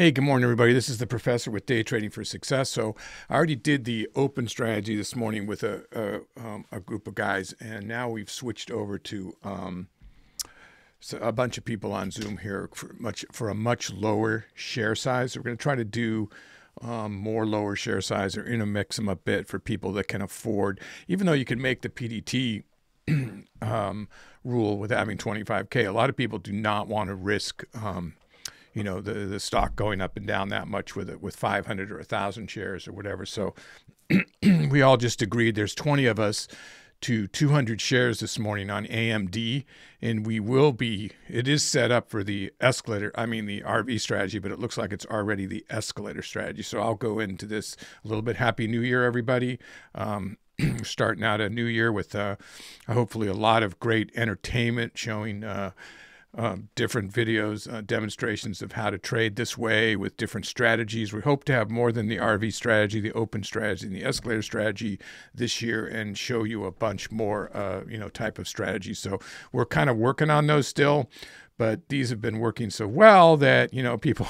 Hey, good morning, everybody. This is the professor with Day Trading for Success. So I already did the open strategy this morning with a group of guys, and now we've switched over to a bunch of people on Zoom here for a much lower share size. So we're going to try to do more lower share size or intermix them a bit for people that can afford, even though you can make the PDT rule with having 25K. A lot of people do not want to risk the stock going up and down that much with 500 or 1,000 shares or whatever. So we all just agreed there's 20 of us to 200 shares this morning on AMD, and it is set up for the the RV strategy, but it looks like it's already the escalator strategy. So I'll go into this a little bit. Happy New Year, everybody. Starting out a new year with hopefully a lot of great entertainment showing different videos, demonstrations of how to trade this way with different strategies. We hope to have more than the RV strategy, the open strategy, and the escalator strategy this year, and show you a bunch more, type of strategies. So we're kind of working on those still, but these have been working so well that, people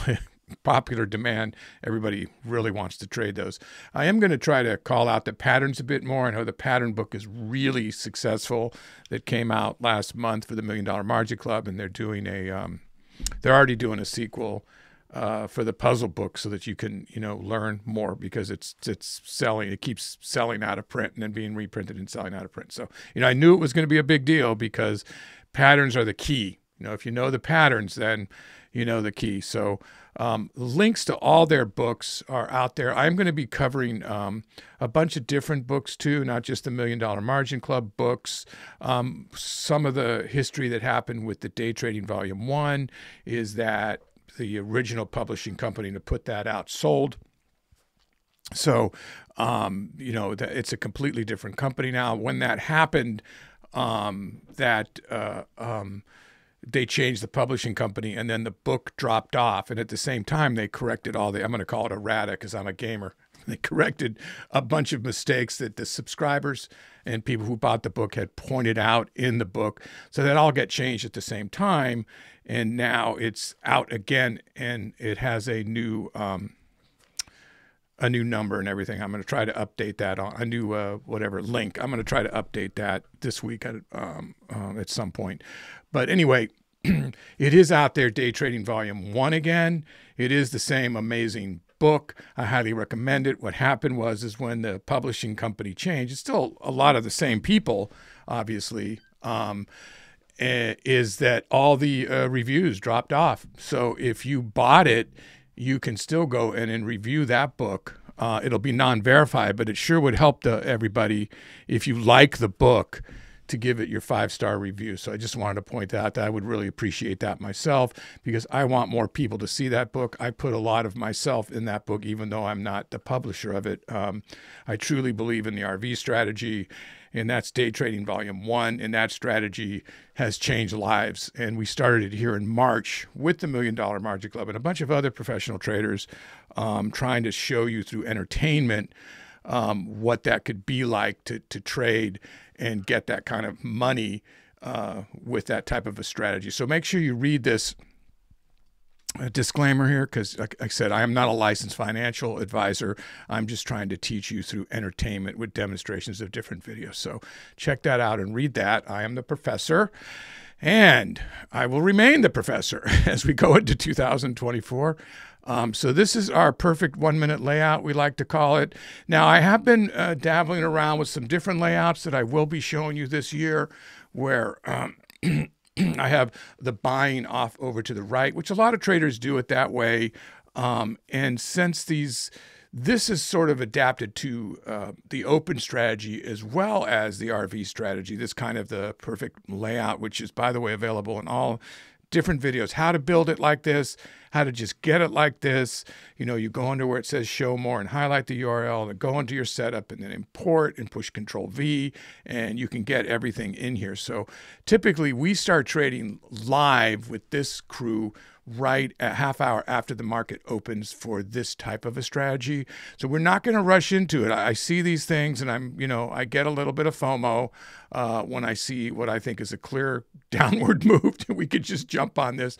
popular demand, everybody really wants to trade those. I am going to try to call out the patterns a bit more. I know the pattern book is really successful that came out last month for the $1 Million Margin Club, and they're doing they're already doing a sequel for the puzzle book so that you can, learn more, because it keeps selling out of print and then being reprinted and selling out of print. So, I knew it was going to be a big deal because patterns are the key. If you know the patterns, then you know the key. So links to all their books are out there. I'm going to be covering a bunch of different books too, not just the $1 Million Margin Club books. Some of the history that happened with the Day Trading Volume 1 is that the original publishing company to put that out sold. So, it's a completely different company now. When that happened, they changed the publishing company, and then the book dropped off. And at the same time, they corrected I'm going to call it errata because I'm a gamer. They corrected a bunch of mistakes that the subscribers and people who bought the book had pointed out in the book. So that all got changed at the same time. And now it's out again, and it has a new number and everything. I'm going to try to update that on a new link. I'm going to try to update that this week at some point. But anyway, it is out there, Day Trading Volume 1 again. It is the same amazing book. I highly recommend it. What happened is when the publishing company changed, it's still a lot of the same people, obviously, is that all the reviews dropped off. So if you bought it, you can still go in and review that book. It'll be non-verified, but it sure would help everybody if you like the book to give it your 5-star review. So I just wanted to point out that I would really appreciate that myself, because I want more people to see that book. I put a lot of myself in that book, even though I'm not the publisher of it. I truly believe in the RV strategy, and that's Day Trading Volume 1, and that strategy has changed lives. And we started it here in March with the $1 Million Margin Club and a bunch of other professional traders, trying to show you through entertainment what that could be like to trade and get that kind of money with that type of a strategy. So make sure you read this disclaimer here, because like I said, I am not a licensed financial advisor. I'm just trying to teach you through entertainment with demonstrations of different videos. So check that out and read that. I am the professor, and I will remain the professor as we go into 2024. So this is our perfect 1-minute layout, we like to call it. Now, I have been dabbling around with some different layouts that I will be showing you this year, where I have the buying off over to the right, which a lot of traders do it that way. And since this is sort of adapted to the open strategy as well as the RV strategy, this kind of the perfect layout, which is, by the way, available in all different videos, how to build it like this, how to just get it like this. You go under where it says show more and highlight the URL, and go into your setup and then import and push Control V, and you can get everything in here. So typically we start trading live with this crew right a half hour after the market opens for this type of a strategy. So we're not going to rush into it. I see these things, and I get a little bit of FOMO when I see what I think is a clear downward move. We could just jump on this.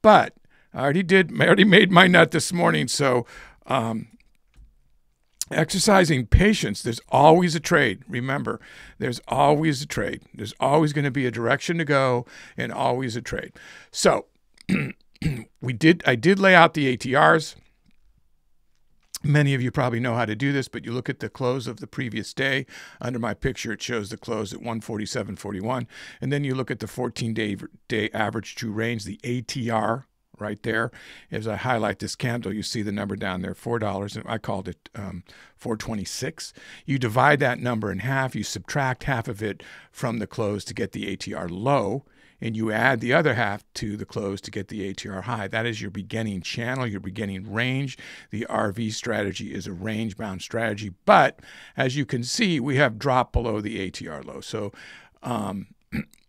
But I already made my nut this morning. So exercising patience, there's always a trade. Remember, there's always a trade. There's always going to be a direction to go and always a trade. So I did lay out the ATRs. Many of you probably know how to do this, but you look at the close of the previous day. Under my picture, it shows the close at 147.41. And then you look at the 14-day average true range, the ATR, right there. As I highlight this candle, you see the number down there, $4, and I called it 426. You divide that number in half, you subtract half of it from the close to get the ATR low, and you add the other half to the close to get the ATR high. That is your beginning channel, your beginning range. The RV strategy is a range-bound strategy, but as you can see, we have dropped below the ATR low. So, I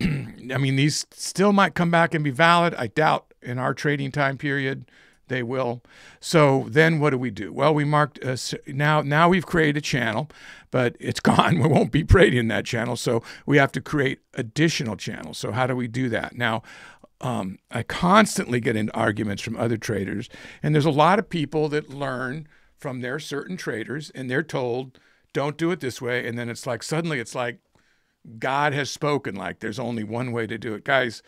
mean, these still might come back and be valid. I doubt in our trading time period they will. So then what do? Well, we marked, now we've created a channel, but it's gone. We won't be trading in that channel. So we have to create additional channels. So how do we do that? Now, I constantly get into arguments from other traders, and there's a lot of people that learn from their certain traders, and they're told, don't do it this way. And then it's like, suddenly it's like God has spoken, like there's only one way to do it. Guys,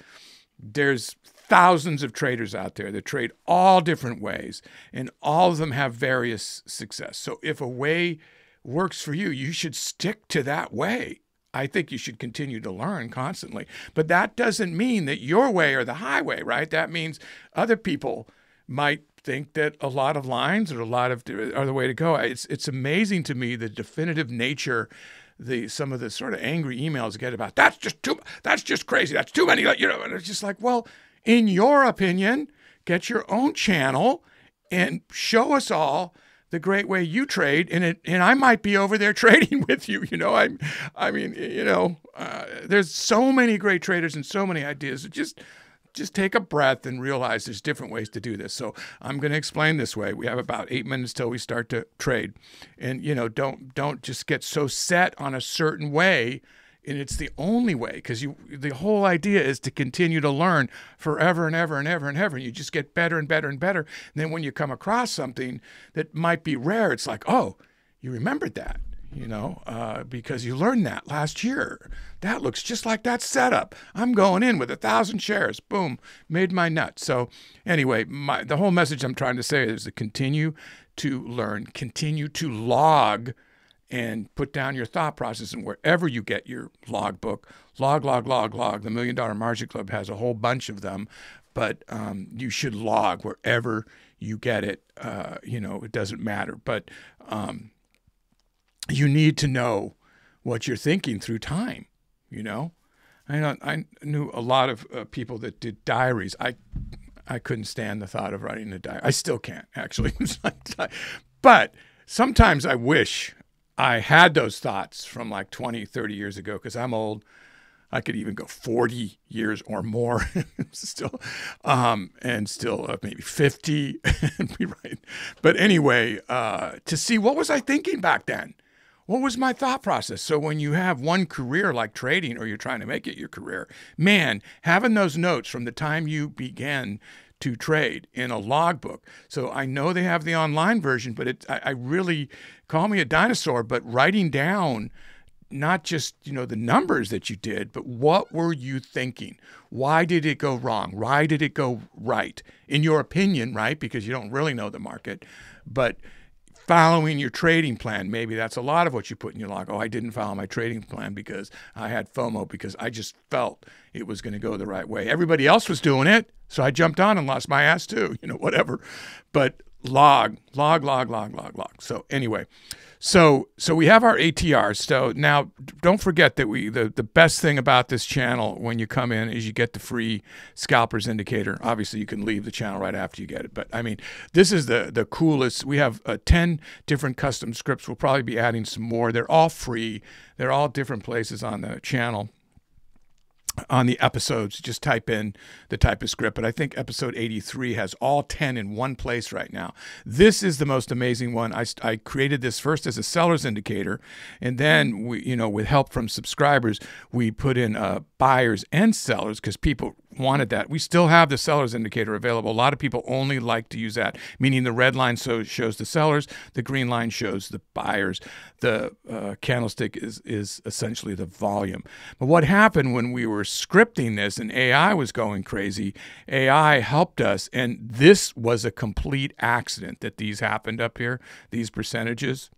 there's thousands of traders out there that trade all different ways, and all of them have various success. So if a way works for you, you should stick to that way. I think you should continue to learn constantly. But that doesn't mean that your way are the highway, right? That means other people might think that a lot of lines or are the way to go. It's amazing to me the definitive nature, some of the sort of angry emails I get about that's just crazy. That's too many, and it's just like, well, in your opinion, get your own channel and show us all the great way you trade, and I might be over there trading with you. There's so many great traders and so many ideas. Just take a breath and realize there's different ways to do this. So I'm going to explain this way. We have about 8 minutes till we start to trade, and don't just get so set on a certain way. And it's the only way, because the whole idea is to continue to learn forever and ever and ever and ever. And you just get better and better and better. And then when you come across something that might be rare, it's like, oh, you remembered that, because you learned that last year. That looks just like that setup. I'm going in with 1,000 shares. Boom, made my nut. So anyway, the whole message I'm trying to say is to continue to learn, continue to log, and put down your thought process, and wherever you get your logbook, log. The $1 Million Margin Club has a whole bunch of them, but you should log wherever you get it. It doesn't matter, but you need to know what you're thinking through time. I knew a lot of people that did diaries. I couldn't stand the thought of writing a diary. I still can't, actually. But sometimes I wish I had those thoughts from like 20, 30 years ago, because I'm old. I could even go 40 years or more still, and still maybe 50 and be right. But anyway, to see what was I thinking back then? What was my thought process? So when you have one career like trading, or you're trying to make it your career, man, having those notes from the time you began to trade in a logbook. So I know they have the online version, but I really, call me a dinosaur, but writing down not just, the numbers that you did, but what were you thinking? Why did it go wrong? Why did it go right? In your opinion, right? Because you don't really know the market, but following your trading plan, maybe that's a lot of what you put in your log. Oh, I didn't follow my trading plan because I had FOMO, because I just felt it was going to go the right way. Everybody else was doing it, so I jumped on and lost my ass too, whatever. But log. So anyway, so we have our ATRs. So now don't forget that the best thing about this channel when you come in is you get the free scalpers indicator. Obviously you can leave the channel right after you get it, but I mean, this is the coolest. We have 10 different custom scripts. We'll probably be adding some more. They're all free. They're all different places on the channel. On the episodes, just type in the type of script, but I think episode 83 has all 10 in one place right now. This is the most amazing one. I created this first as a seller's indicator, and then we, with help from subscribers, we put in buyers and sellers, because people wanted that. We still have the seller's indicator available. A lot of people only like to use that, meaning the red line shows the sellers, the green line shows the buyers. The candlestick is essentially the volume. But what happened when we were scripting this and AI was going crazy, AI helped us, and this was a complete accident that these happened up here, these percentages.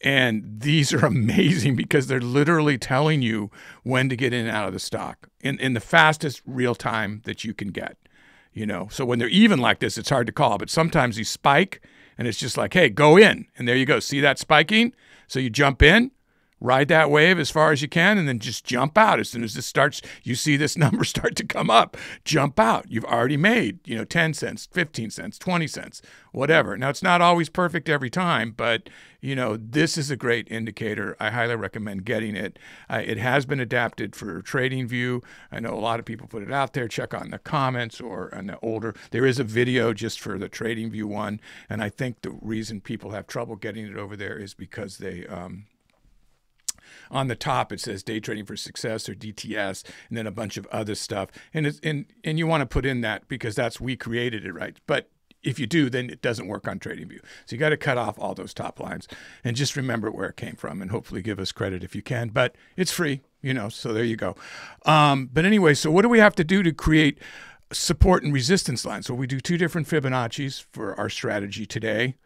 And these are amazing because they're literally telling you when to get in and out of the stock in the fastest real time that you can get, you know. So when they're even like this, it's hard to call. But sometimes you spike and it's just like, hey, go in. And there you go. See that spiking? So you jump in, ride that wave as far as you can, and then just jump out. As soon as this starts, you see this number start to come up, jump out. You've already made, you know, 10 cents, 15 cents, 20 cents, whatever. Now, it's not always perfect every time, but, you know, this is a great indicator. I highly recommend getting it. It has been adapted for TradingView. I know a lot of people put it out there. Check on the comments or on the older. There is a video just for the TradingView one, and I think the reason people have trouble getting it over there is because they on the top, it says Day Trading for Success or DTS, and then a bunch of other stuff. And you want to put in that because we created it, right? But if you do, then it doesn't work on TradingView. So you got to cut off all those top lines and just remember where it came from and hopefully give us credit if you can. But it's free, you know, so there you go. But anyway, so what do we have to do to create support and resistance lines? So we do 2 different Fibonacci's for our strategy today.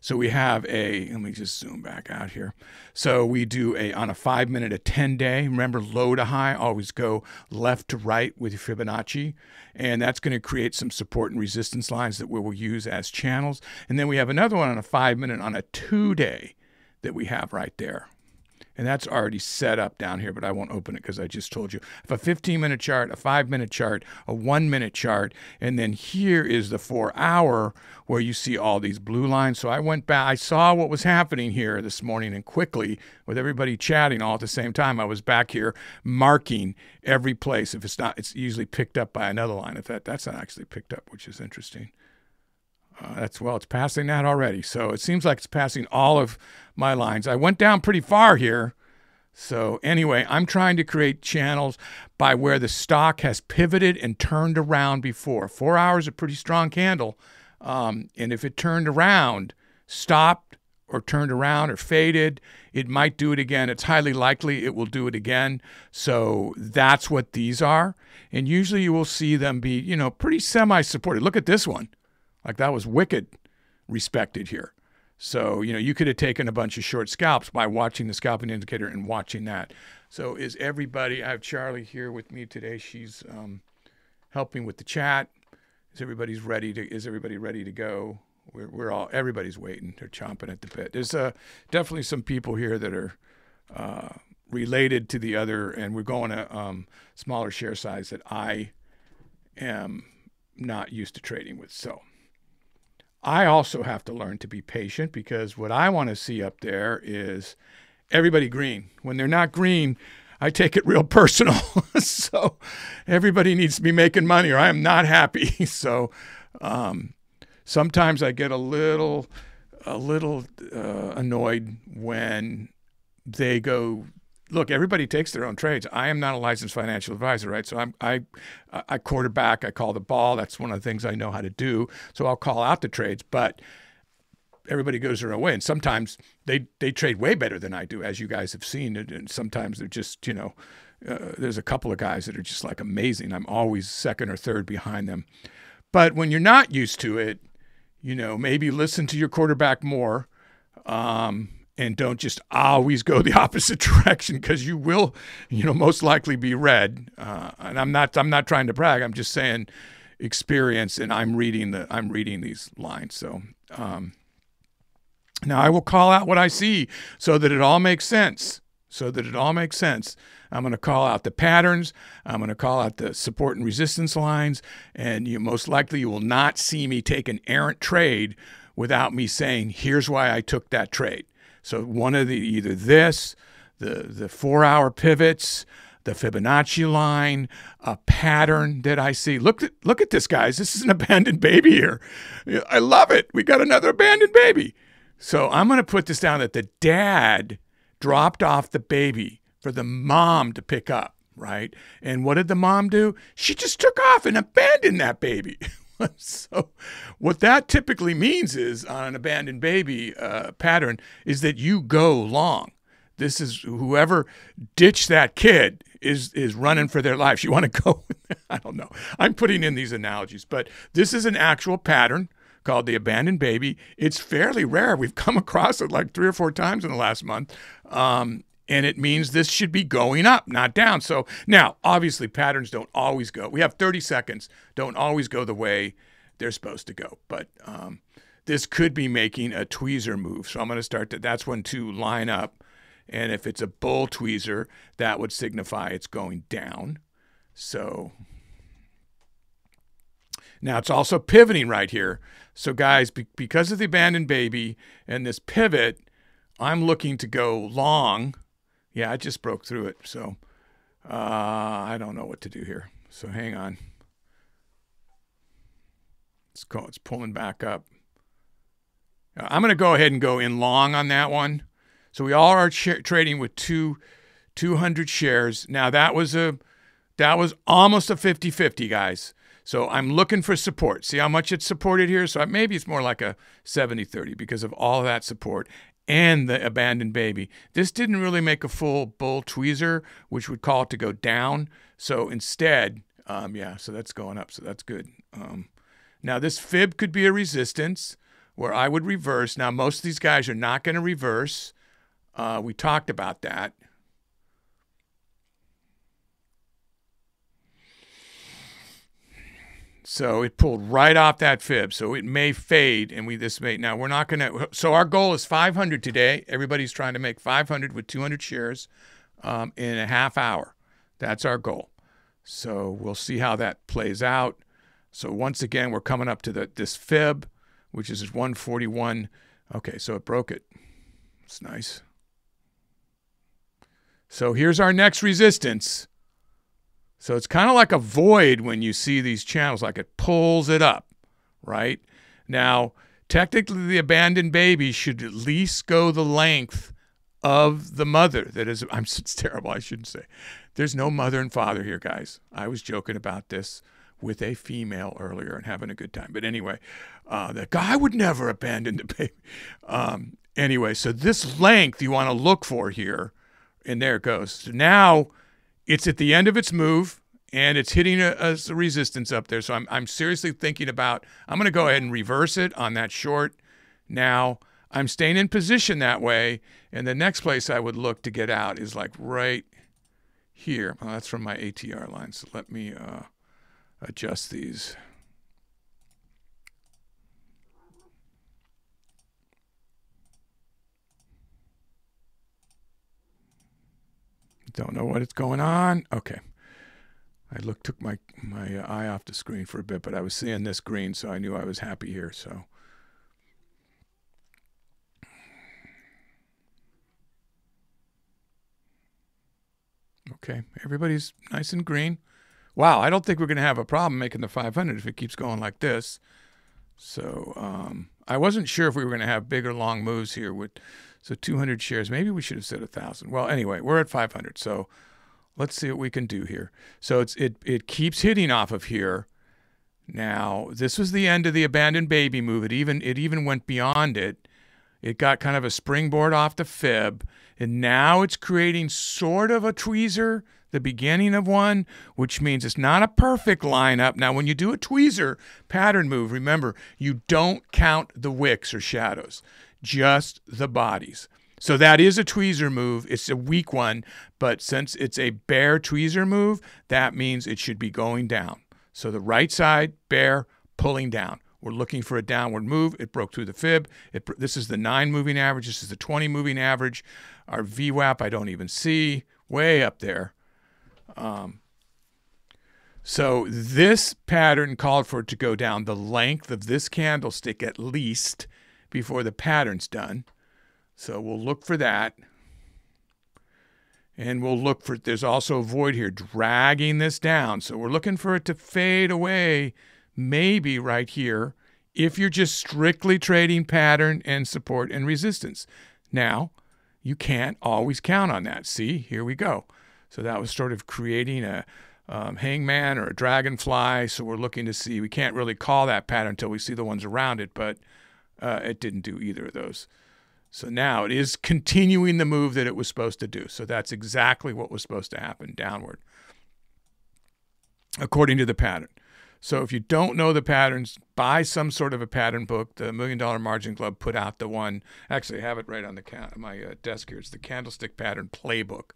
So we have let me just zoom back out here. So we do on a 5-minute, a 10-day. Remember, low to high, always go left to right with your Fibonacci. And that's going to create some support and resistance lines that we will use as channels. And then we have another one on a 5-minute on a 2-day that we have right there. And that's already set up down here, but I won't open it because I just told you. I have a 15-minute chart, a 5-minute chart, a 1-minute chart, and then here is the 4-hour where you see all these blue lines. So I went back, I saw what was happening here this morning, and quickly, with everybody chatting all at the same time, I was back here marking every place. If it's not, it's usually picked up by another line. If that's not actually picked up, which is interesting. It's passing that already. So it seems like it's passing all of my lines. I went down pretty far here. So anyway, I'm trying to create channels by where the stock has pivoted and turned around before. 4 hours, a pretty strong candle. And if it turned around, stopped or turned around or faded, it might do it again. It's highly likely it will do it again. So that's what these are. And usually you will see them be, you know, pretty semi-supported. Look at this one. Like that was wicked respected here. So, you know, you could have taken a bunch of short scalps by watching the scalping indicator and watching that. So is everybody, I have Charlie here with me today. She's helping with the chat. Is everybody ready to go? Everybody's waiting. They're chomping at the bit. There's definitely some people here that are related to the other, and we're going to smaller share size that I am not used to trading with. So I also have to learn to be patient because what I want to see up there is everybody green. When they're not green, I take it real personal. So everybody needs to be making money or I am not happy. So sometimes I get a little annoyed when they go, look, everybody takes their own trades. I am not a licensed financial advisor, right? So I quarterback, I call the ball. That's one of the things I know how to do. So I'll call out the trades, but everybody goes their own way. And sometimes they trade way better than I do, as you guys have seen. And sometimes they're just, you know, there's a couple of guys that are just like amazing. I'm always second or third behind them. But when you're not used to it, you know, maybe listen to your quarterback more. And don't just always go the opposite direction because you will, you know, most likely be red. And I'm not trying to brag. I'm just saying experience, and I'm reading these lines. So now I will call out what I see so that it all makes sense. I'm going to call out the patterns. I'm going to call out the support and resistance lines. And you most likely you will not see me take an errant trade without me saying, here's why I took that trade. So one of either this, the 4-hour pivots, the Fibonacci line, a pattern that I see. Look at this, guys. This is an abandoned baby here. I love it. We got another abandoned baby. So I'm going to put this down that the dad dropped off the baby for the mom to pick up, right? And what did the mom do? She just took off and abandoned that baby. So what that typically means is on an abandoned baby pattern is that you go long. This is whoever ditched that kid is running for their lives. You want to go, I don't know. I'm putting in these analogies, but this is an actual pattern called the abandoned baby. It's fairly rare. We've come across it like 3 or 4 times in the last month. And it means this should be going up, not down. So now, obviously, patterns don't always go. We have 30 seconds, don't always go the way they're supposed to go. But this could be making a tweezer move. So I'm going to start to, that's when to line up. And if it's a bull tweezer, that would signify it's going down. So now it's also pivoting right here. So guys, because of the abandoned baby and this pivot, I'm looking to go long. Yeah, I just broke through it. So I don't know what to do here. So hang on. It's pulling back up. I'm going to go ahead and go in long on that one. So we all are trading with 200 shares. Now that was almost a 50-50, guys. So I'm looking for support. See how much it's supported here? So maybe it's more like a 70-30 because of all of that support and the abandoned baby. This didn't really make a full bull tweezer, which would call it to go down. So instead, yeah, so that's going up. So that's good. Now this fib could be a resistance where I would reverse. Now most of these guys are not going to reverse. We talked about that. So it pulled right off that fib. So it may fade, and now we're not going to. So our goal is 500 today. Everybody's trying to make 500 with 200 shares in a half hour. That's our goal. So we'll see how that plays out. So once again, we're coming up to this fib, which is 141. Okay, so it broke it. It's nice. So here's our next resistance. So it's kind of like a void when you see these channels, like it pulls it up, right? Now, technically the abandoned baby should at least go the length of the mother. That is, it's terrible, I shouldn't say. There's no mother and father here, guys. I was joking about this with a female earlier and having a good time. But anyway, the guy would never abandon the baby. Anyway, so this length you want to look for here. And there it goes. So now it's at the end of its move, and it's hitting a resistance up there. So I'm seriously thinking about, I'm going to go ahead and reverse it on that short. Now, I'm staying in position that way, and the next place I would look to get out is like right here. Well, that's from my ATR line, so let me adjust these. Don't know what is going on. Okay. I took my eye off the screen for a bit, but I was seeing this green, so I knew I was happy here. So okay, everybody's nice and green. Wow, I don't think we're going to have a problem making the 500 if it keeps going like this. So I wasn't sure if we were going to have big or long moves here with. So 200 shares, maybe we should have said 1,000. Well, anyway, we're at 500. So let's see what we can do here. So it keeps hitting off of here. Now, this was the end of the abandoned baby move. It even went beyond it. It got kind of a springboard off the fib. And now it's creating sort of a tweezer, the beginning of one, which means it's not a perfect lineup. Now, when you do a tweezer pattern move, remember, you don't count the wicks or shadows. Just the bodies. So that is a tweezer move. It's a weak one, but since it's a bear tweezer move, that means it should be going down. So the right side, bear, pulling down. We're looking for a downward move. It broke through the fib. This is the 9 moving average. This is the 20 moving average. Our VWAP, I don't even see. Way up there. So this pattern called for it to go down the length of this candlestick at least before the pattern's done. So we'll look for that. And we'll look for, there's also a void here dragging this down. So we're looking for it to fade away, maybe right here, if you're just strictly trading pattern and support and resistance. Now, you can't always count on that. See, here we go. So that was sort of creating a hangman or a dragonfly. So we're looking to see, we can't really call that pattern until we see the ones around it, but it didn't do either of those. So now it is continuing the move that it was supposed to do. So that's exactly what was supposed to happen, downward, according to the pattern. So if you don't know the patterns, buy some sort of a pattern book. The $1 Million Margin Club put out the one. Actually, I have it right on my desk here. It's the Candlestick Pattern Playbook.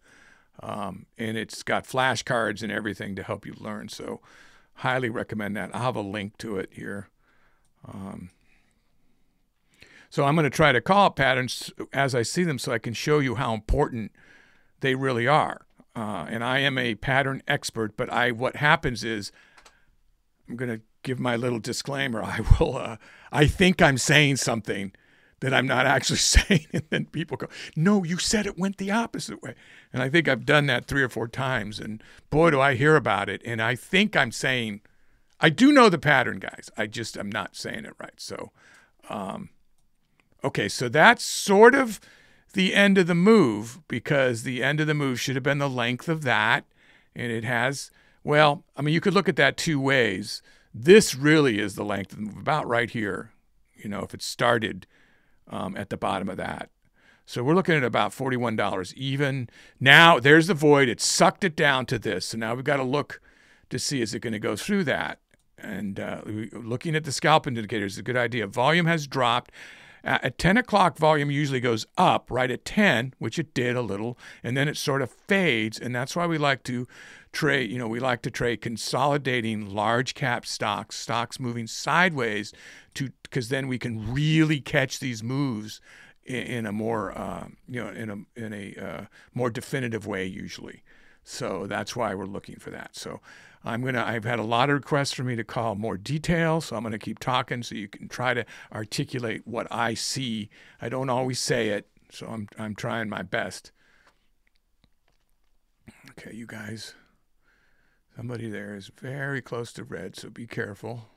And it's got flashcards and everything to help you learn. So highly recommend that. I'll have a link to it here. So I'm going to try to call out patterns as I see them so I can show you how important they really are. And I am a pattern expert, but what happens is, I'm going to give my little disclaimer. I think I'm saying something that I'm not actually saying. And then people go, no, you said it went the opposite way. And I think I've done that 3 or 4 times. And boy, do I hear about it. And I think I'm saying, I do know the pattern, guys. I'm not saying it right. So, okay, so that's sort of the end of the move, because the end of the move should have been the length of that. And it has... Well, I mean, you could look at that 2 ways. This really is the length of the move, about right here, if it started at the bottom of that. So we're looking at about $41 even. Now, there's the void. It sucked it down to this. So now we've got to look to see, is it going to go through that? And looking at the scalp indicator is a good idea. Volume has dropped. At 10 o'clock, volume usually goes up right at 10, which it did a little, and then it sort of fades. And that's why we like to trade, we like to trade consolidating large cap stocks moving sideways, because then we can really catch these moves in a more, in a more definitive way usually. So that's why we're looking for that. So I've had a lot of requests for me to call more detail, so I'm going to keep talking so you can try to articulate what I see. I don't always say it, so I'm trying my best. Okay, you guys. Somebody there is very close to red, so be careful.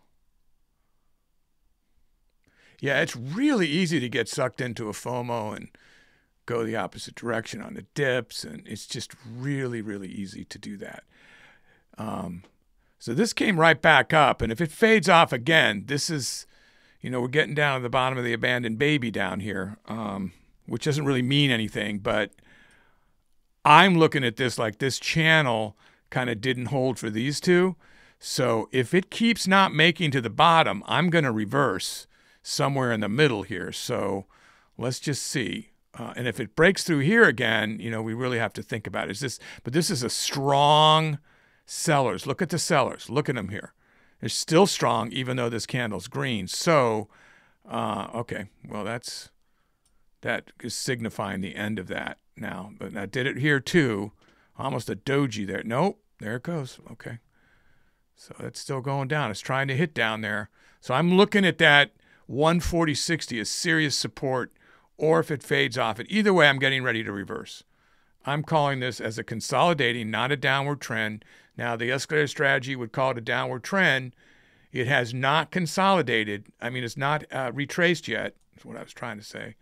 Yeah, it's really easy to get sucked into a FOMO and go the opposite direction on the dips, and it's just really, really easy to do that. So this came right back up, and if it fades off again, this is, we're getting down to the bottom of the abandoned baby down here, which doesn't really mean anything, but I'm looking at this like this channel kind of didn't hold for these two. So if it keeps not making to the bottom, I'm going to reverse somewhere in the middle here. So let's just see. And if it breaks through here again, we really have to think about it. But this is a strong sellers. Look at the sellers. Look at them here. They're still strong, even though this candle's green. So, okay, well, that is signifying the end of that now. But I did it here too. Almost a doji there. Nope, there it goes. Okay. So it's still going down. It's trying to hit down there. So I'm looking at that 140.60 as serious support, or if it fades off it. Either way, I'm getting ready to reverse. I'm calling this as a consolidating, not a downward trend. Now, the escalator strategy would call it a downward trend. It has not consolidated. I mean, it's not retraced yet, is what I was trying to say.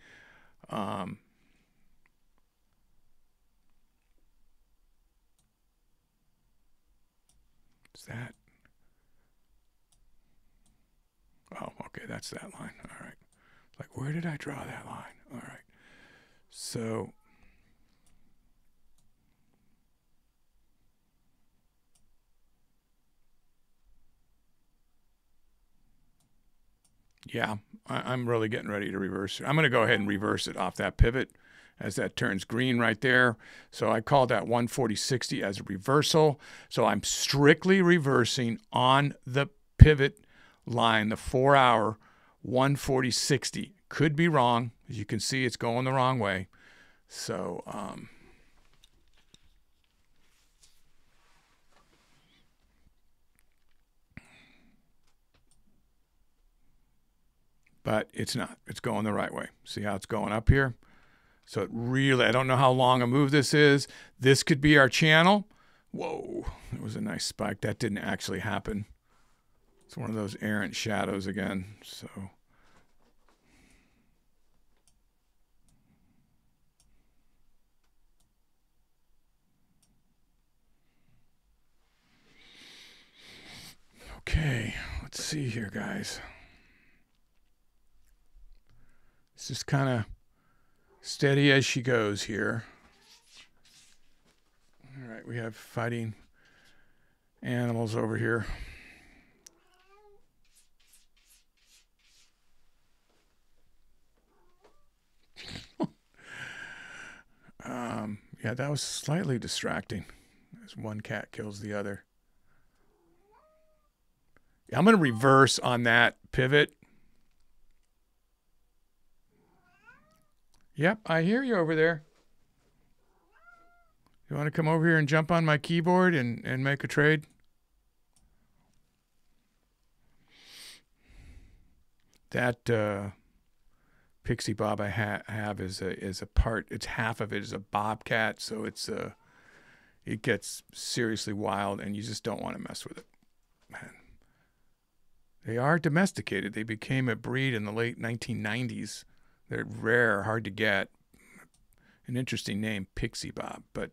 Is that? Oh, okay, that's that line. All right. Like, where did I draw that line? All right. So, yeah, I'm really getting ready to reverse it. I'm going to go ahead and reverse it off that pivot as that turns green right there. So I call that 140.60 as a reversal. So I'm strictly reversing on the pivot line, the 4-hour 140.60. Could be wrong. As you can see, it's going the wrong way. So, but it's not. It's going the right way. See how it's going up here? So it really, I don't know how long a move this is. This could be our channel. Whoa, it was a nice spike. That didn't actually happen. It's one of those errant shadows again. So see here, guys. It's just kind of steady as she goes here. All right, we have fighting animals over here. Yeah, that was slightly distracting as one cat kills the other. I'm going to reverse on that pivot. Yep, I hear you over there. You want to come over here and jump on my keyboard and make a trade? That Pixie Bob I have is a part. It's half of it is a bobcat, so it gets seriously wild, and you just don't want to mess with it. Man. They are domesticated. They became a breed in the late 1990s. They're rare, hard to get. An interesting name, Pixie Bob, but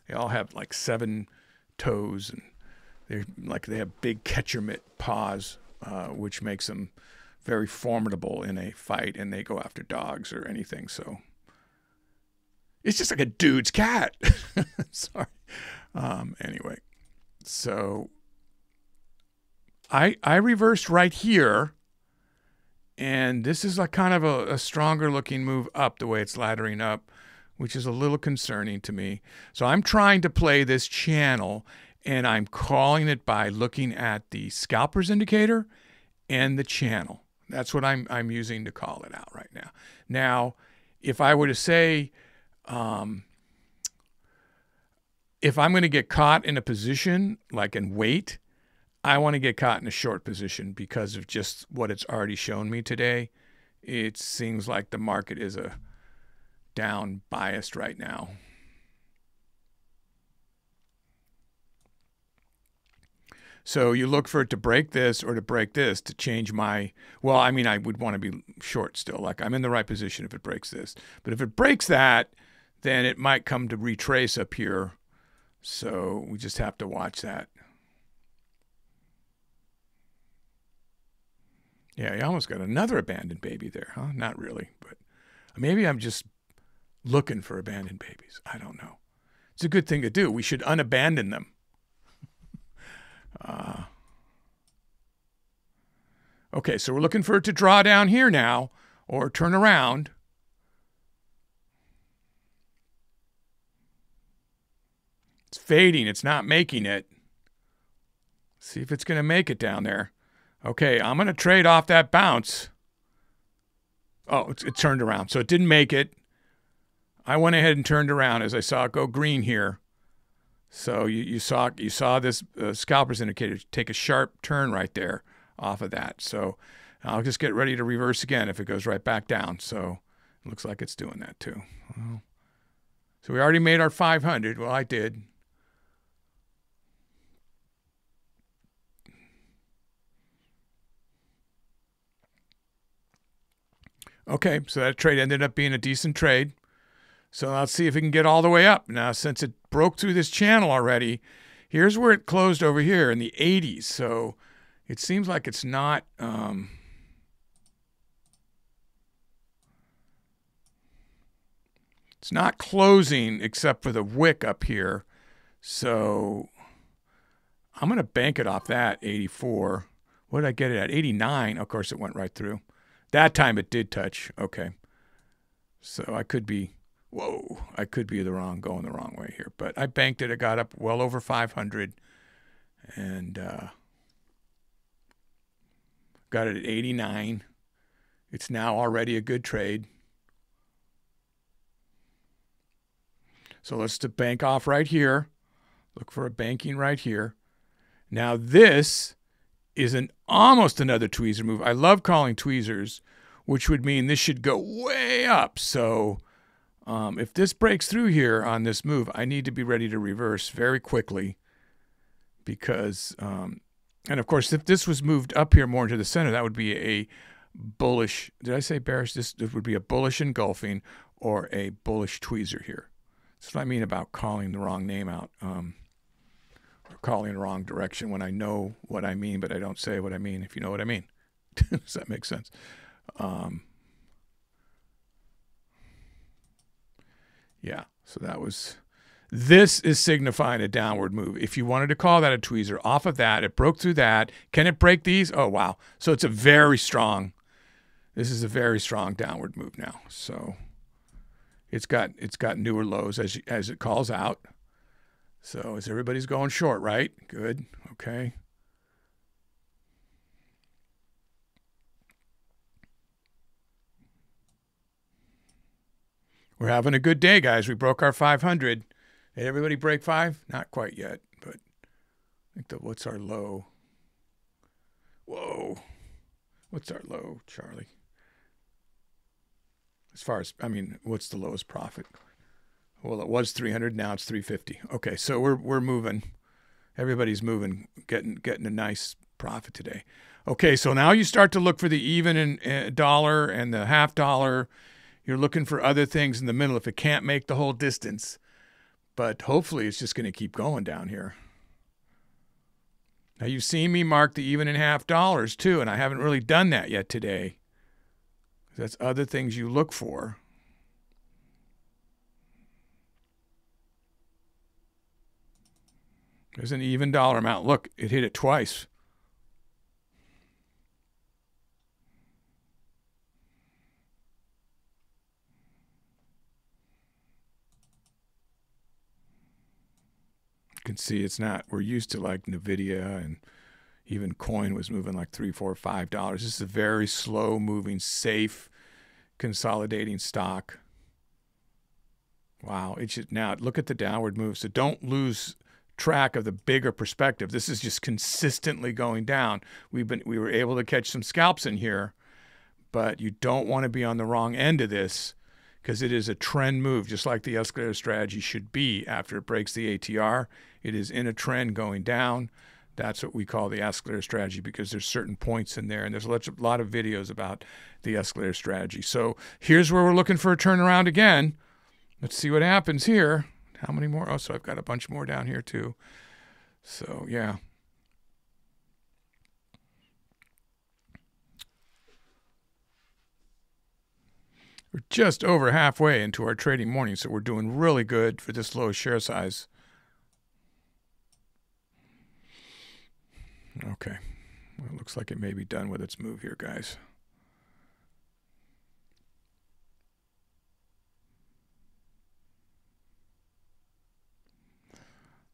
they all have like 7 toes, and they have big catcher mitt paws, which makes them very formidable in a fight, and they go after dogs or anything. So it's just like a dude's cat. Sorry. Anyway, so I reversed right here, and this is like kind of a stronger looking move up the way it's laddering up, which is a little concerning to me. So I'm trying to play this channel, and I'm calling it by looking at the scalpers indicator and the channel. That's what I'm using to call it out right now. Now, if I were to say, if I'm going to get caught in a position like in wait, I want to get caught in a short position because of just what it's already shown me today. It seems like the market is a down biased right now. So you look for it to break this or to break this to change my, well, I mean, I would want to be short still. Like I'm in the right position if it breaks this. But if it breaks that, then it might come to retrace up here. So we just have to watch that. Yeah, you almost got another abandoned baby there, huh? Not really, but maybe I'm just looking for abandoned babies. I don't know. It's a good thing to do. We should unabandon them. Okay, so we're looking for it to draw down here now or turn around. It's fading. It's not making it. See if it's going to make it down there. Okay, I'm going to trade off that bounce. Oh, it turned around. So it didn't make it. I went ahead and turned around as I saw it go green here. So you saw this scalpers indicator take a sharp turn right there off of that. So I'll just get ready to reverse again if it goes right back down. So it looks like it's doing that too. Well, so we already made our 500. Well, I did. Okay, so that trade ended up being a decent trade. So let's see if we can get all the way up. Now, since it broke through this channel already, here's where it closed over here in the 80s. So it seems like it's not... it's not closing except for the wick up here. So I'm going to bank it off that, 84. What did I get it at? 89. Of course, it went right through. That time it did touch. Okay. So I could be... whoa, I could be going the wrong way here. But I banked it. It got up well over 500. And got it at 89. It's now already a good trade. So let's bank off right here. Look for a banking right here. Now this is almost another tweezer move. I love calling tweezers, which would mean this should go way up. So... if this breaks through here on this move, I need to be ready to reverse very quickly because, and of course, if this was moved up here more into the center, that would be a bullish, did I say bearish? This would be a bullish engulfing or a bullish tweezer here. That's what I mean about calling the wrong name out. Or calling in the wrong direction when I know what I mean, but I don't say what I mean, if you know what I mean. Does that make sense? Yeah, so this is signifying a downward move. If you wanted to call that a tweezer, off of that, it broke through that. Can it break these? Oh, wow. So it's a very strong, this is a very strong downward move now. So it's got newer lows as it calls out. So as everybody's going short, right? Good. Okay. We're having a good day, guys. We broke our 500. Did everybody break 5? Not quite yet, but I think what's our low? Whoa. What's our low, Charlie? As far as, I mean, what's the lowest profit? Well, it was 300. Now it's 350. Okay, so we're moving. Everybody's moving, getting a nice profit today. Okay, so now you start to look for the even and dollar and the half dollar. You're looking for other things in the middle if it can't make the whole distance. But hopefully it's just going to keep going down here. Now you've seen me mark the even and half dollars too, and I haven't really done that yet today. That's other things you look for. There's an even dollar amount. Look, it hit it twice. You can see it's not, we're used to like NVIDIA, and even coin was moving like $3, $4, $5. This is a very slow moving, safe, consolidating stock. Wow. It should, now look at the downward move. So don't lose track of the bigger perspective. This is just consistently going down. We were able to catch some scalps in here, but you don't want to be on the wrong end of this, because it is a trend move, just like the escalator strategy should be after it breaks the ATR. It is in a trend going down. That's what we call the escalator strategy, because there's certain points in there, and there's a lot of videos about the escalator strategy. So here's where we're looking for a turnaround again. Let's see what happens here. How many more? Oh, so I've got a bunch more down here too. So yeah. We're just over halfway into our trading morning, so we're doing really good for this low share size. Okay. Well, it looks like it may be done with its move here, guys.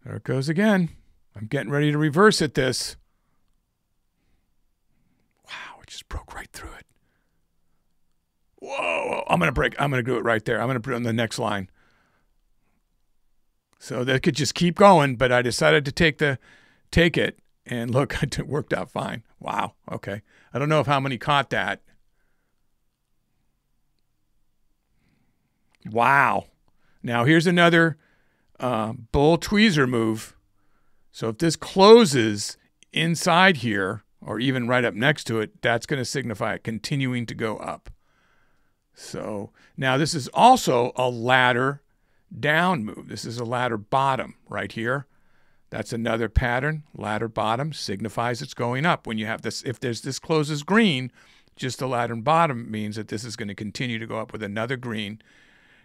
There it goes again. I'm getting ready to reverse it, this. Wow, it just broke right through it. Whoa, I'm going to break. I'm going to do it right there. I'm going to put it on the next line. So that could just keep going, but I decided to take it. And look, it worked out fine. Wow. Okay. I don't know if how many caught that. Wow. Now here's another bull tweezer move. So if this closes inside here, or even right up next to it, that's going to signify it continuing to go up. So now this is also a ladder down move. This is a ladder bottom right here. That's another pattern. Ladder bottom signifies it's going up. When you have this, if this closes green, just a ladder bottom means that this is going to continue to go up with another green.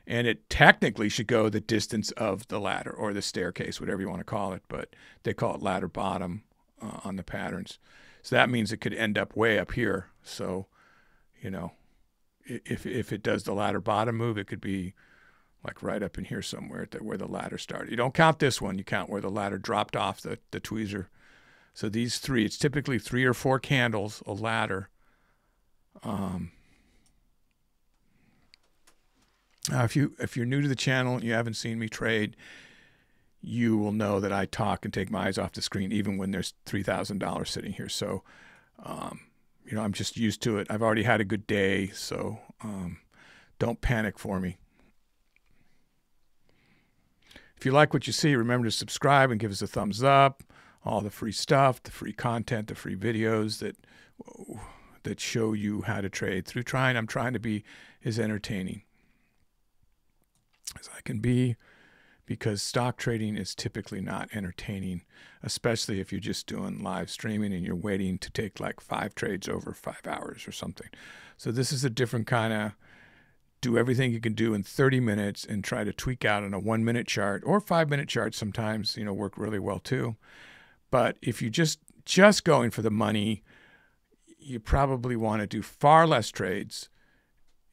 And it technically should go the distance of the ladder, or the staircase, whatever you want to call it. But they call it ladder bottom on the patterns. So that means it could end up way up here. So, you know, if it does the ladder bottom move, it could be like right up in here somewhere where the ladder started. You don't count this one. You count where the ladder dropped off the tweezer. So these three, it's typically 3 or 4 candles, a ladder. If you're new to the channel and you haven't seen me trade, you will know that I talk and take my eyes off the screen even when there's $3,000 sitting here. So, you know, I'm just used to it. I've already had a good day, so don't panic for me. If you like what you see, remember to subscribe and give us a thumbs up. All the free stuff, the free content, the free videos that show you how to trade through I'm trying to be as entertaining as I can be. because stock trading is typically not entertaining, especially if you're just doing live streaming and you're waiting to take like 5 trades over 5 hours or something. So this is a different kind of do everything you can do in 30 minutes and try to tweak out on a 1-minute chart, or 5-minute charts sometimes, work really well too. But if you just going for the money, you probably want to do far less trades,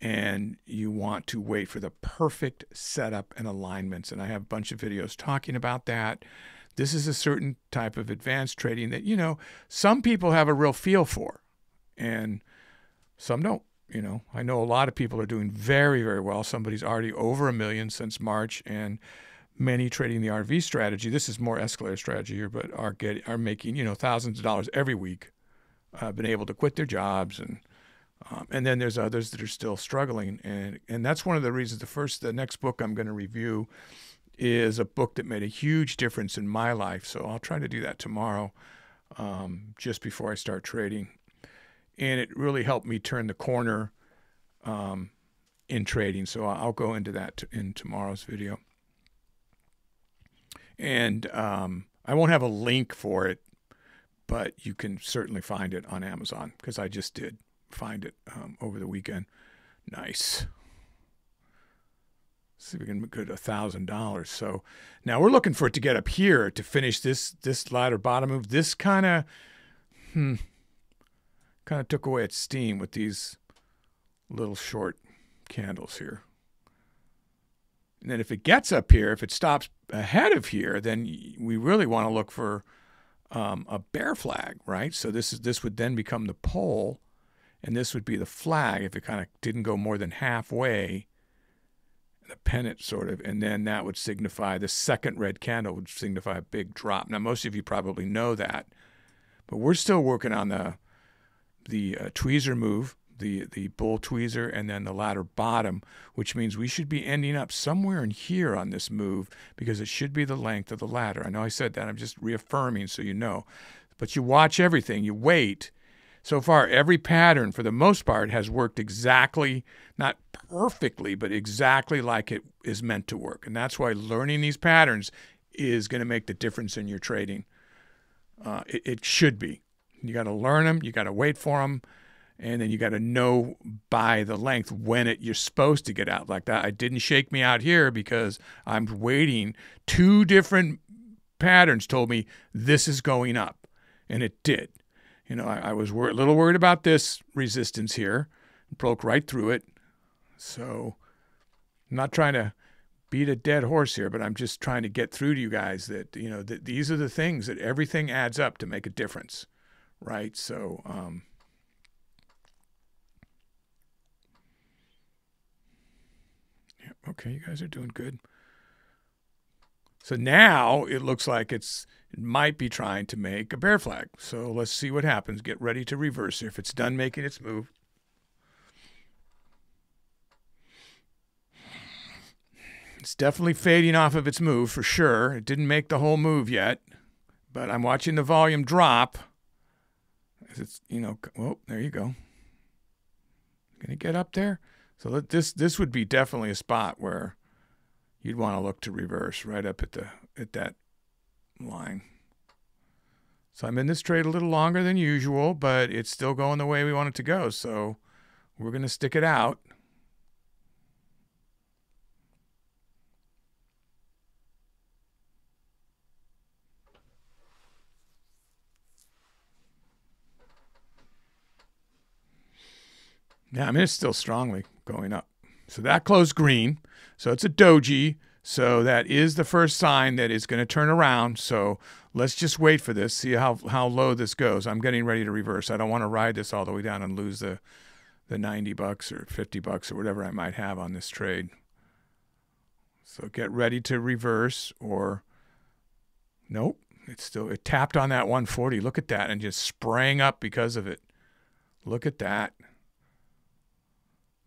and you want to wait for the perfect setup and alignments. And I have a bunch of videos talking about that. This is a certain type of advanced trading that, some people have a real feel for, and some don't. I know a lot of people are doing very, very well. Somebody's already over $1 million since March, and many trading the RV strategy. This is more escalator strategy here, but are making, thousands of dollars every week. Been able to quit their jobs, and then there's others that are still struggling, and that's one of the reasons. The next book I'm going to review is a book that made a huge difference in my life. So I'll try to do that tomorrow, just before I start trading. And it really helped me turn the corner in trading. So I'll go into that in tomorrow's video. And I won't have a link for it, but you can certainly find it on Amazon, because I just did find it over the weekend. Nice. Let's see if we can go to $1,000. So now we're looking for it to get up here to finish this ladder bottom move. This kind of took away its steam with these little short candles here. And then if it gets up here, if it stops ahead of here, then we really want to look for a bear flag, right? So this would then become the pole, and this would be the flag if it kind of didn't go more than halfway, the pennant sort of, and then that would signify, the second red candle would signify a big drop. Now, most of you probably know that, but we're still working on the tweezer move, the bull tweezer, and then the ladder bottom, which means we should be ending up somewhere in here on this move, because it should be the length of the ladder. I know I said that. I'm just reaffirming so you know. But you watch everything. You wait. So far, every pattern, for the most part, has worked exactly, not perfectly, but exactly like it is meant to work. And that's why learning these patterns is going to make the difference in your trading. It should be. You got to learn them. You got to wait for them. And then you got to know by the length when you're supposed to get out like that. It didn't shake me out here because I'm waiting. 2 different patterns told me this is going up, and it did. I was a little worried about this resistance here. Broke right through it. So I'm not trying to beat a dead horse here, but I'm just trying to get through to you guys that, that these are the things that everything adds up to make a difference, right? So, yeah, okay, you guys are doing good. So now it looks like it might be trying to make a bear flag. So let's see what happens. Get ready to reverse if it's done making its move. It's definitely fading off of its move for sure. It didn't make the whole move yet, but I'm watching the volume drop. It's, well, there you go. Gonna get up there. So this would be definitely a spot where you'd want to look to reverse right up at that line. So I'm in this trade a little longer than usual, but it's still going the way we want it to go. So we're going to stick it out. Yeah, it's still strongly going up. So that closed green. So it's a doji. So that is the first sign that it's going to turn around. So let's just wait for this, see how low this goes. I'm getting ready to reverse. I don't want to ride this all the way down and lose the $90 or $50 or whatever I might have on this trade. So get ready to reverse, or nope. It tapped on that 140. Look at that, and just sprang up because of it. Look at that.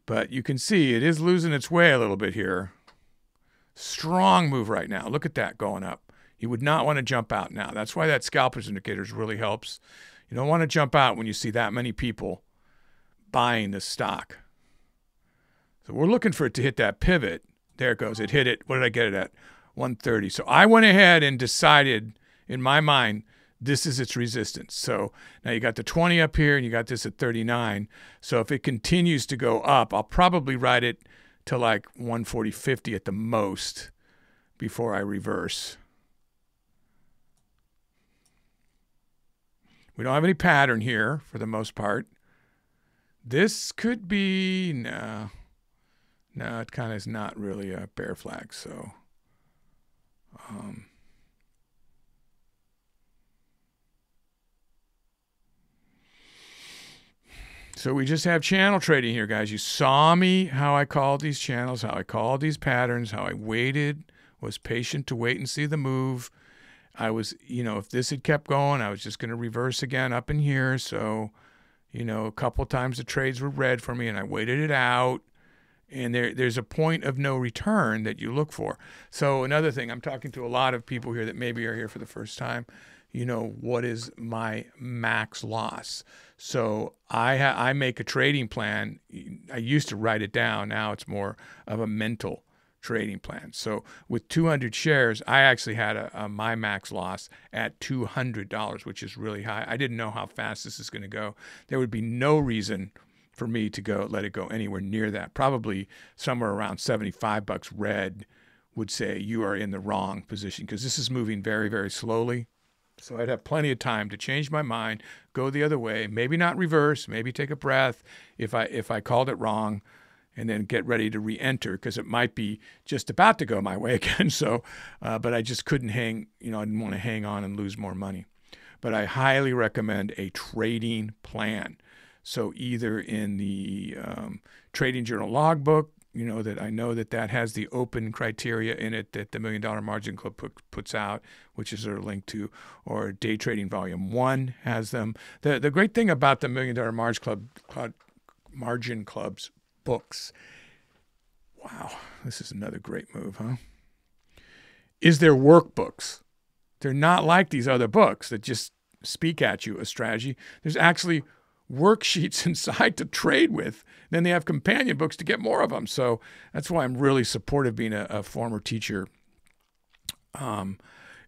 But you can see it is losing its way a little bit here. Strong move right now. Look at that going up. You would not want to jump out now. That's why that scalpers indicators really helps. You don't want to jump out when you see that many people buying this stock. So we're looking for it to hit that pivot. There it goes. It hit it. What did I get it at? 130. So I went ahead and decided in my mind, this is its resistance. So now you got the 20 up here and you got this at 39. So if it continues to go up, I'll probably ride it to like 140.50 at the most before I reverse. We don't have any pattern here for the most part. This could be, no, it kind of is not really a bear flag. So, so we just have channel trading here, guys. You saw me how I called these channels, how I called these patterns, how I waited, was patient to wait and see the move. I was, if this had kept going, I was just going to reverse again up in here. So, a couple times the trades were red for me and I waited it out. And there's a point of no return that you look for. So another thing, I'm talking to a lot of people here that maybe are here for the first time. What is my max loss? So I make a trading plan. I used to write it down. Now it's more of a mental trading plan. So with 200 shares, I actually had my max loss at $200, which is really high. I didn't know how fast this is going to go. There would be no reason for me to let it go anywhere near that. Probably somewhere around 75 bucks red would say you are in the wrong position because this is moving very, very slowly. So I'd have plenty of time to change my mind, go the other way, maybe not reverse, maybe take a breath if I called it wrong, and then get ready to re-enter because it might be just about to go my way again. So, but I just couldn't hang, I didn't want to hang on and lose more money. But I highly recommend a trading plan. So either in the Trading Journal logbook, that I know that has the open criteria in it that the $1 Million Margin Club puts out, which is their link to, or Day Trading Volume 1 has them. The great thing about the $1 Million Margin Club's books, wow, this is another great move, huh? Is their workbooks. They're not like these other books that just speak at you a strategy. There's actually worksheets inside to trade with. Then they have companion books to get more of them. So that's why I'm really supportive being a former teacher.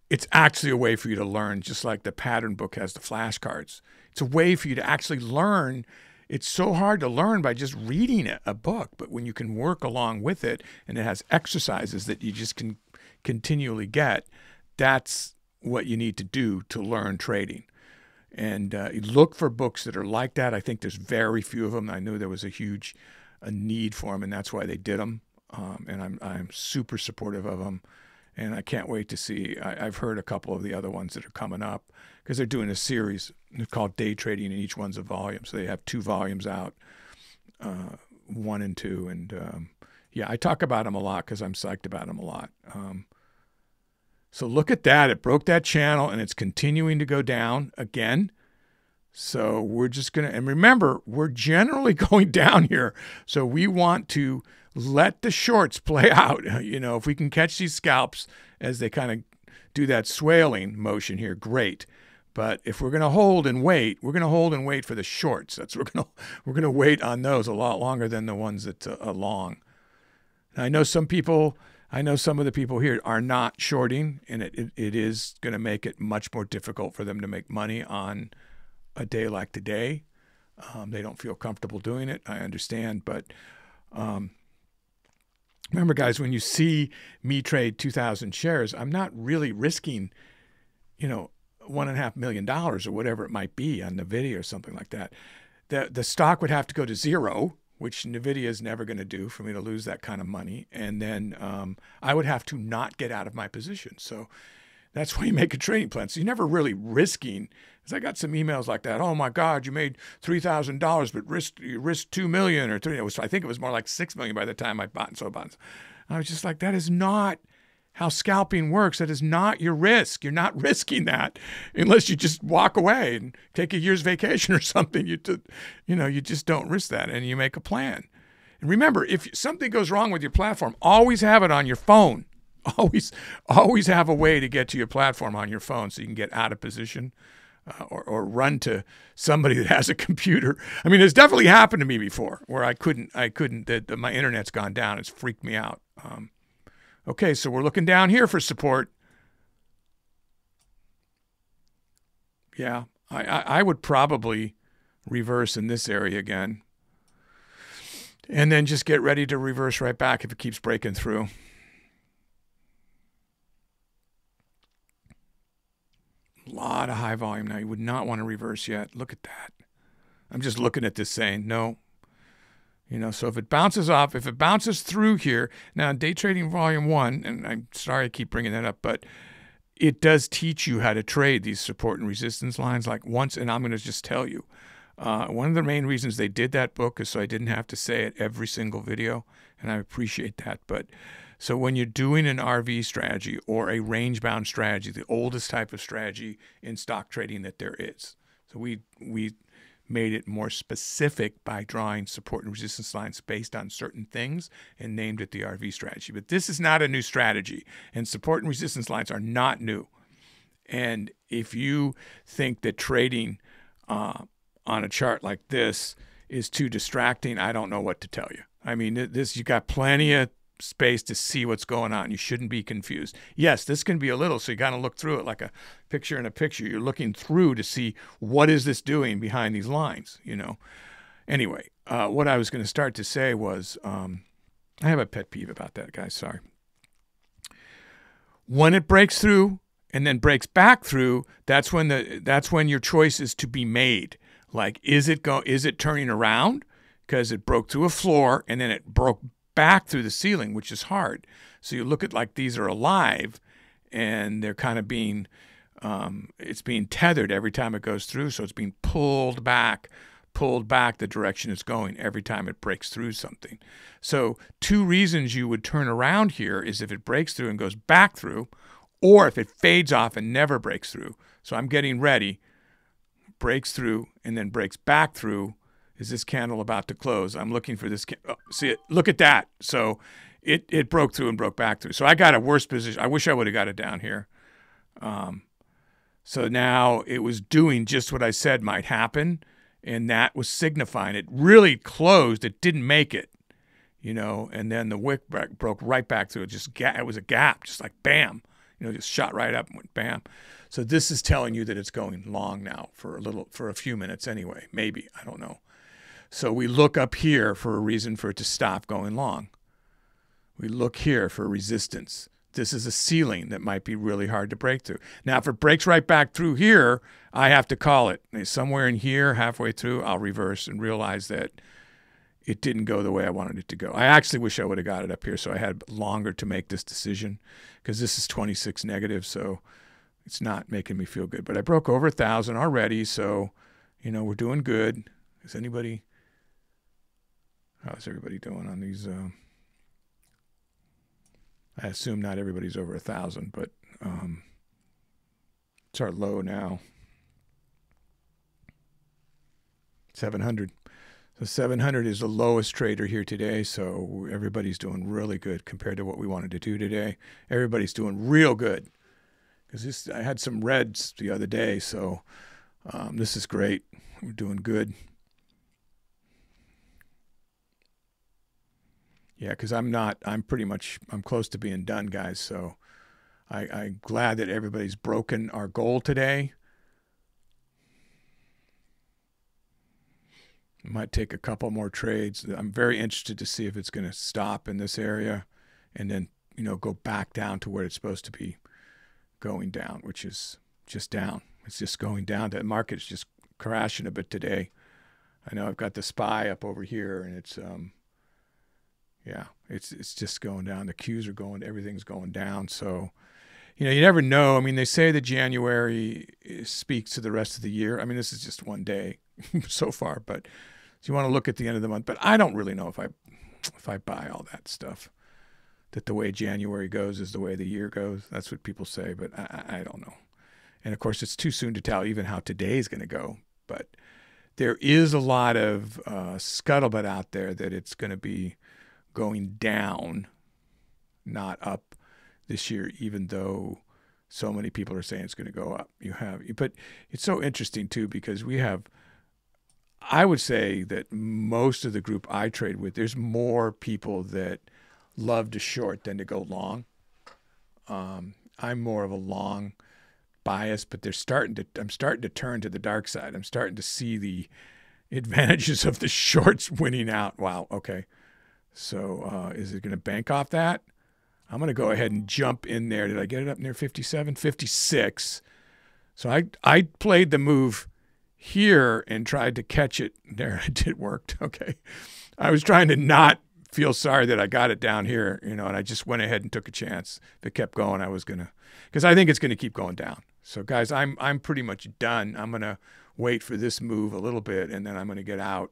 It's actually a way for you to learn, just like the pattern book has the flashcards. It's a way for you to actually learn. It's so hard to learn by just reading a book, but when you can work along with it and it has exercises that you just can continually get, that's what you need to do to learn trading. And look for books that are like that. I think there's very few of them. I knew there was a huge need for them, and that's why they did them. And I'm super supportive of them. And I can't wait to see. I've heard a couple of the other ones that are coming up because they're doing a series called Day Trading, and each one's a volume. So they have 2 volumes out, 1 and 2. And yeah, I talk about them a lot because I'm psyched about them a lot. So look at that. It broke that channel and it's continuing to go down again. So we're just going to, and remember, we're generally going down here. So we want to let the shorts play out. If we can catch these scalps as they kind of do that swaling motion here, great. But if we're going to hold and wait, we're going to hold and wait for the shorts. That's we're going to wait on those a lot longer than the ones that are long. And I know some of the people here are not shorting, and it is going to make it much more difficult for them to make money on a day like today. They don't feel comfortable doing it. I understand. But remember, guys, when you see me trade 2,000 shares, I'm not really risking, $1.5 million or whatever it might be on NVIDIA or something like that. The stock would have to go to zero, which NVIDIA is never going to do for me to lose that kind of money. And then I would have to not get out of my position. So that's why you make a trading plan. So you're never really risking. Because I got some emails like that. Oh my God, you made $3,000, but you risked $2 million or $3. I think it was more like $6 million by the time I bought and sold bonds. I was just like, that is not how scalping works. That is not your risk. You're not risking that unless you just walk away and take a year's vacation or something. You just don't risk that, and you make a plan. And remember, if something goes wrong with your platform, always have it on your phone. Always have a way to get to your platform on your phone so you can get out of position or run to somebody that has a computer. I mean, it's definitely happened to me before where I couldn't, that my internet's gone down. It's freaked me out. Okay, so we're looking down here for support. Yeah, I would probably reverse in this area again. And then just get ready to reverse right back if it keeps breaking through. A lot of high volume now. You would not want to reverse yet. Look at that. I'm just looking at this saying, no. You know, so if it bounces off, if it bounces through here, now day trading volume 1, and I'm sorry I keep bringing that up, but it does teach you how to trade these support and resistance lines like once, and I'm going to just tell you. One of the main reasons they did that book is so I didn't have to say it every single video, and I appreciate that. But so when you're doing an RV strategy or a range-bound strategy, the oldest type of strategy in stock trading that there is, so we made it more specific by drawing support and resistance lines based on certain things and named it the RV strategy. But this is not a new strategy, and support and resistance lines are not new. And if you think that trading on a chart like this is too distracting, I don't know what to tell you. I mean, you got plenty of space to see what's going on. You shouldn't be confused. Yes, this can be a little, so you got to look through it like a picture in a picture. You're looking through to see what is this doing behind these lines, you know. Anyway, what I was going to start to say was, I have a pet peeve about that, guys. Sorry. When it breaks through and then breaks back through, that's when your choice is to be made. Like, is it turning around because it broke through a floor and then it broke back through the ceiling, which is hard. So you look at like these are alive and they're kind of being, it's being tethered every time it goes through. So it's being pulled back the direction it's going every time it breaks through something. So 2 reasons you would turn around here is if it breaks through and goes back through, or if it fades off and never breaks through. So I'm getting ready, breaks through and then breaks back through. Is this candle about to close? I'm looking for this. Oh, see it? Look at that. So it broke through and broke back through. So I got a worse position. I wish I would have got it down here. So now it was doing just what I said might happen, and that was signifying it really closed. It didn't make it, you know, and then the wick broke right back through. It was a gap, just like bam, you know, just shot right up and went bam. So this is telling you that it's going long now for a few minutes anyway, maybe, I don't know. So we look up here for a reason for it to stop going long. We look here for resistance. This is a ceiling that might be really hard to break through. Now, if it breaks right back through here, I have to call it. Somewhere in here, halfway through, I'll reverse and realize that it didn't go the way I wanted it to go. I actually wish I would have got it up here so I had longer to make this decision, because this is 26 negative, so it's not making me feel good. But I broke over 1,000 already, so, you know, we're doing good. How's everybody doing on these? I assume not everybody's over 1,000, but it's our low now. 700. So 700 is the lowest trader here today, so everybody's doing really good compared to what we wanted to do today. Everybody's doing real good, because I had some reds the other day, so this is great. We're doing good. Yeah, because I'm close to being done, guys, so I'm glad that everybody's broken our goal today. It might take a couple more trades. I'm very interested to see if it's going to stop in this area and then, you know, go back down to where it's supposed to be going down, which is just down. It's just going down. The market's just crashing a bit today. I know I've got the SPY up over here, and it's yeah, it's just going down. The Qs are going, everything's going down. So, you know, you never know. I mean, they say that January speaks to the rest of the year. I mean, this is just one day so far, but so you want to look at the end of the month. But I don't really know if I buy all that stuff, that the way January goes is the way the year goes. That's what people say, but I don't know. And of course, it's too soon to tell even how today is going to go. But there is a lot of scuttlebutt out there that it's going to be going down, not up this year, even though so many people are saying it's going to go up. But it's so interesting too, because I would say that most of the group I trade with, there's more people that love to short than to go long. I'm more of a long bias, but I'm starting to turn to the dark side. I'm starting to see the advantages of the shorts winning out. Wow. Okay. So is it going to bank off that? I'm going to go ahead and jump in there. Did I get it up near 57, 56? So I played the move here and tried to catch it. There, it worked. Okay. I was trying to not feel sorry that I got it down here, and I just went ahead and took a chance. If it kept going, I was going to, because I think it's going to keep going down. So guys, I'm pretty much done. I'm going to wait for this move a little bit, and then I'm going to get out.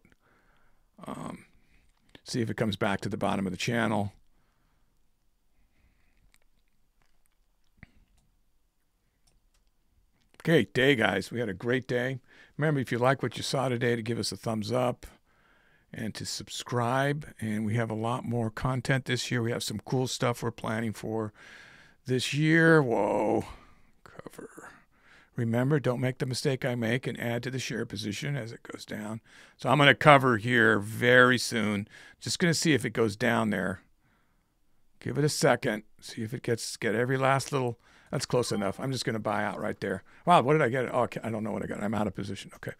See if it comes back to the bottom of the channel. Great day, guys. We had a great day. Remember, if you like what you saw today, to give us a thumbs up and to subscribe. And we have a lot more content this year. We have some cool stuff we're planning for this year. Whoa. Cover. Remember, don't make the mistake I make and add to the share position as it goes down. So I'm going to cover here very soon. Just going to see if it goes down there. Give it a second. See if it get every last little. That's close enough. I'm just going to buy out right there. Wow, what did I get? Oh, okay. I don't know what I got. I'm out of position. Okay.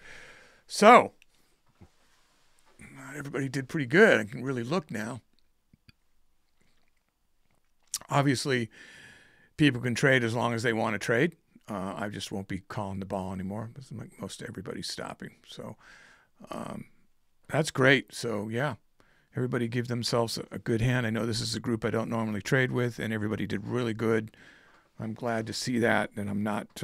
So everybody did pretty good. I can really look now. Obviously, people can trade as long as they want to trade. I just won't be calling the ball anymore. Most everybody's stopping. So that's great. So, yeah, everybody give themselves a good hand. I know this is a group I don't normally trade with, and everybody did really good. I'm glad to see that, and I'm not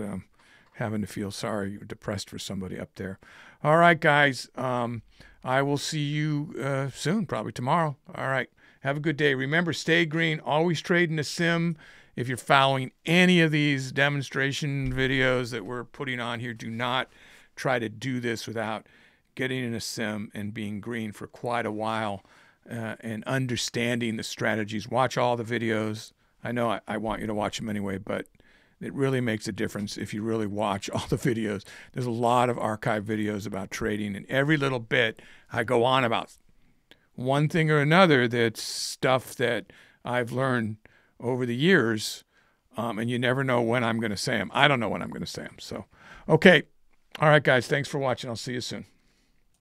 having to feel sorry or depressed for somebody up there. All right, guys. I will see you soon, probably tomorrow. All right. Have a good day. Remember, stay green. Always trade in a sim. If you're following any of these demonstration videos that we're putting on here, do not try to do this without getting in a sim and being green for quite a while and understanding the strategies. Watch all the videos. I know I want you to watch them anyway, but it really makes a difference if you really watch all the videos. There's a lot of archive videos about trading, and every little bit I go on about one thing or another that's stuff that I've learned over the years, and you never know when I'm going to say them. I don't know when I'm going to say them. So, okay. All right, guys. Thanks for watching. I'll see you soon.